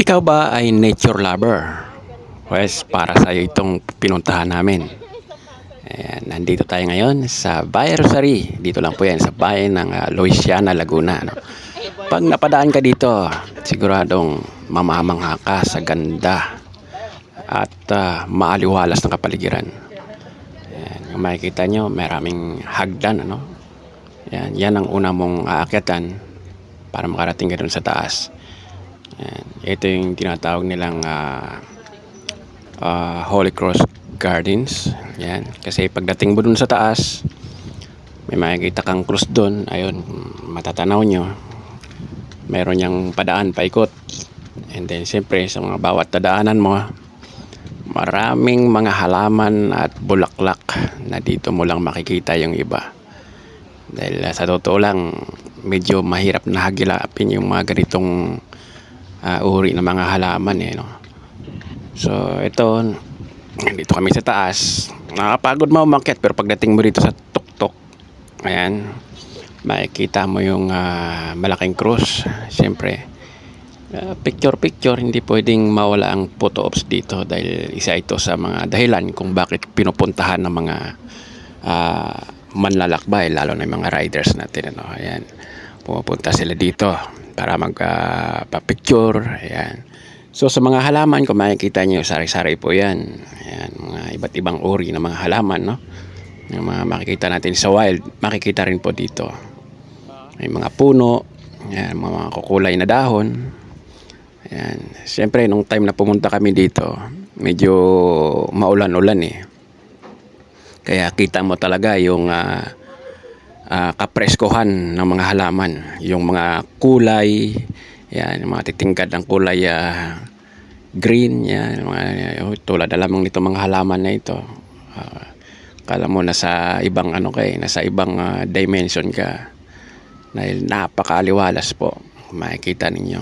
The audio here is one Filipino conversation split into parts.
Ikaw ba ay nature lover? Pues para sa iyo itong pinuntahan namin. Ayan, nandito tayo ngayon sa Bayan Rosary. Dito lang po yan sa bayan ng Louisiana, Laguna. No? Pag napadaan ka dito, siguradong mamamangha ka sa ganda at maaliwalas ng kapaligiran. Ayan, yung makikita nyo, maraming hagdan. Ano? Yan ang una mong aakyatan para makarating ka dun sa taas. Ayan, ito yung tinatawag nilang Holy Cross Gardens. Yan. Kasi pagdating mo dun sa taas, may makikita kang cross dun. Ayun, matatanaw nyo. Meron niyang padaan, paikot. And then, siyempre, sa mga bawat tadaanan mo, maraming mga halaman at bulaklak na dito mo lang makikita yung iba. Dahil sa totoo lang, medyo mahirap na hagilapin yung mga ganitong uri ng mga halaman no? So ito, dito kami sa taas. Nakapagod mo umakyat, pero pagdating mo dito sa tuktok, ayan, makikita mo yung malaking cross. Siyempre, picture, hindi pwedeng mawala ang photo ops dito dahil isa ito sa mga dahilan kung bakit pinupuntahan ng mga manlalakbay, lalo na yung mga riders natin. Ayan, pumupunta sila dito para magpa-picture. Ayan. So sa mga halaman, kung makikita nyo, sari-sari po yan. Ayan, mga iba't ibang uri ng mga halaman, no? Yung mga makikita natin sa wild, makikita rin po dito. May mga puno, ayan, mga kukulay na dahon. Ayan. Siyempre, nung time na pumunta kami dito, medyo maulan-ulan Kaya kita mo talaga yung kapreskohan ng mga halaman, yung mga kulay, yan, yung mga titingkad ng kulay green, yan, tulad na lamang nito mga halaman na ito. Kala mo nasa ibang nasa ibang dimension ka, dahil napakaaliwalas po, makikita ninyo.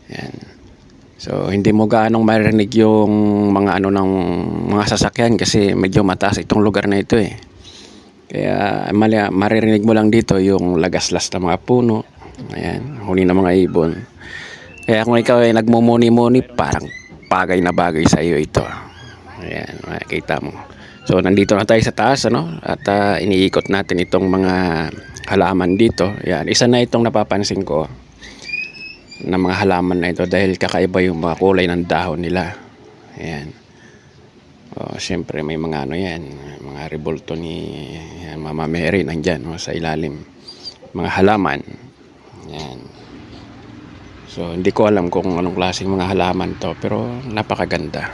Yan. So hindi mo gaanong marinig yung mga ng mga sasakyan kasi medyo mataas itong lugar na ito Kaya maririnig mo lang dito yung lagaslas ng mga puno. Ayan, huni ng mga ibon. Kaya kung ikaw ay nagmumuni-muni, parang bagay na bagay sa iyo ito. Ayan, makikita mo. So nandito na tayo sa taas at iniikot natin itong mga halaman dito. Ayan, isa na itong napapansin ko na mga halaman na ito dahil kakaiba yung mga kulay ng dahon nila. Ayan. Siyempre may mga yan, mga revolto ni Mama Mary nandyan sa ilalim, mga halaman. Yan. So hindi ko alam kung anong klaseng mga halaman to, pero napakaganda.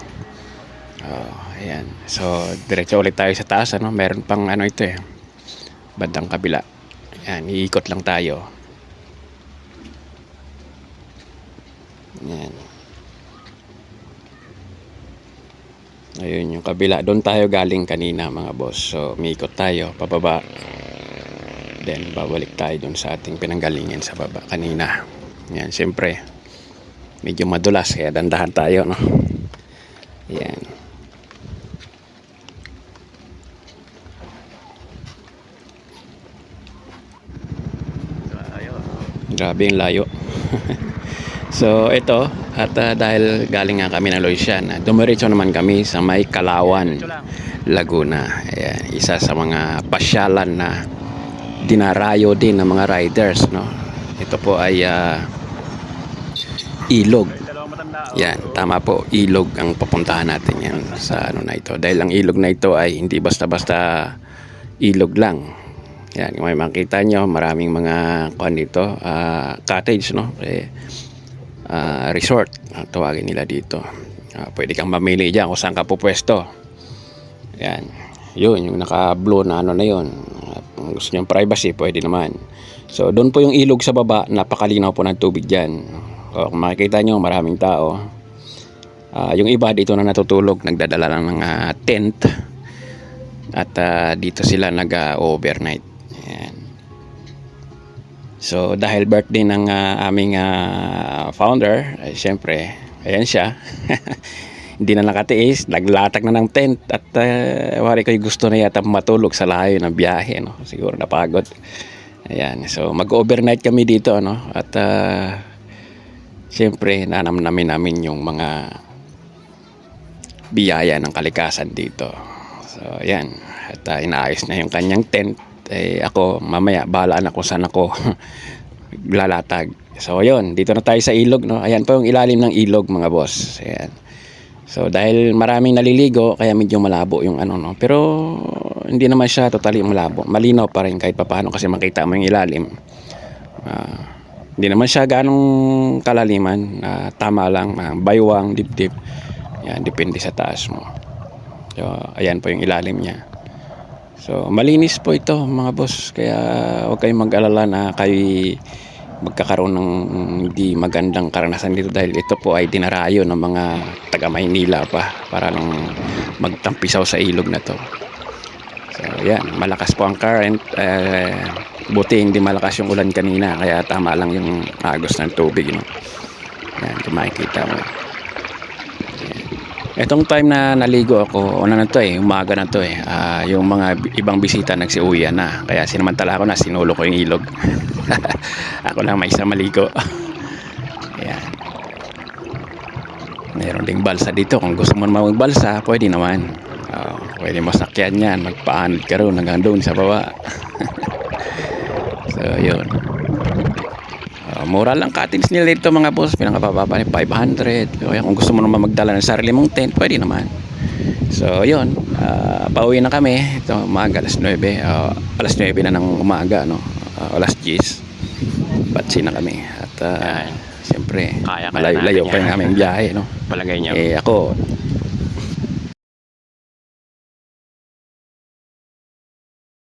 Ayan. So diretso ulit tayo sa taas. Meron pang ito bandang kabila. Ayan, iikot lang tayo. Ayan. Ayun yung kabila. Doon tayo galing kanina mga boss. So umiikot tayo pababa. Then babalik tayo doon sa ating pinanggalingan sa baba kanina. Yan, siyempre medyo madulas kaya dandahan tayo Yan. Grabe yung layo. So ito, at dahil galing nga kami ng Louisiana, dumiretso naman kami sa may Kalawan, Laguna. Ayan, isa sa mga pasyalan na dinarayo din ng mga riders Ito po ay ilog. Yan, tama po, ilog ang papuntahan natin yan sa na ito. Dahil ang ilog na ito ay hindi basta-basta ilog lang. Yan, kung may makita nyo, maraming mga dito, cottage resort tawagin nila dito. Pwede kang mamili dyan kung saan ka pupwesto. Yan, yun yung naka blue na na yun. Kung gusto nyo privacy, pwede naman. So doon po yung ilog sa baba, napakalinaw po ng tubig dyan. So, kung makikita nyo, maraming tao. Yung iba dito na natutulog, nagdadala lang ng tent. At dito sila nag-overnight. Yan. So dahil birthday ng aming founder, syempre, ayan siya. Hindi na nakatiis, naglatag na ng tent at wari ko gusto na yata matulog sa layo ng biyahe siguro napagod. Ayan, so mag-overnight kami dito at siyempre nanamnamin namin yung mga biyaya ng kalikasan dito. So yan, at inaayos na yung kanyang tent. Ako mamaya bahala na kung saan ako lalatag. So yun, dito na tayo sa ilog, no. Ayan po yung ilalim ng ilog, mga boss. Ayan. So dahil maraming naliligo kaya medyo malabo yung ano, no. Pero hindi naman siya totally malabo. Malinaw pa rin kahit papaano kasi makita mo yung ilalim. Hindi naman siya ganong kalaliman, tama lang, baywang, dibdib. Yan, depende sa taas mo. So, ayan po yung ilalim niya. So, malinis po ito, mga boss. Kaya huwag kayong mag-alala na kayo magkakaroon ng hindi magandang karanasan dito dahil ito po ay dinarayo ng mga taga Maynila pa para lang magtampisaw sa ilog na to. So, yan, malakas po ang current. Buti hindi malakas yung ulan kanina kaya tama lang yung agos ng tubig, no? Yan, kung makikita mo. Etong time na naligo ako, una na to umaga na to yung mga ibang bisita nagsiuwian na. Kaya sinamantala ko na, sinulo ko yung ilog. Ako lang may isa maligo. Ayan. Meron ding balsa dito. Kung gusto mo naman magbalsa, pwede naman. Pwede mo sakyan yan. Magpaanod ka rin hanggang doon sa baba. So, yun. Mura lang cuttings nila dito, mga boss. Pinakababa ni 500. Kaya kung gusto mo naman magdala ng sarili mong tent, pwede naman. So yun, pauwi na kami. Ito umaga, alas 9. Alas 9 na ng umaga, no? Alas 10 batsi na kami. At siyempre malayo-layo pa yung aming biyahe, no? Palagay niya. Ako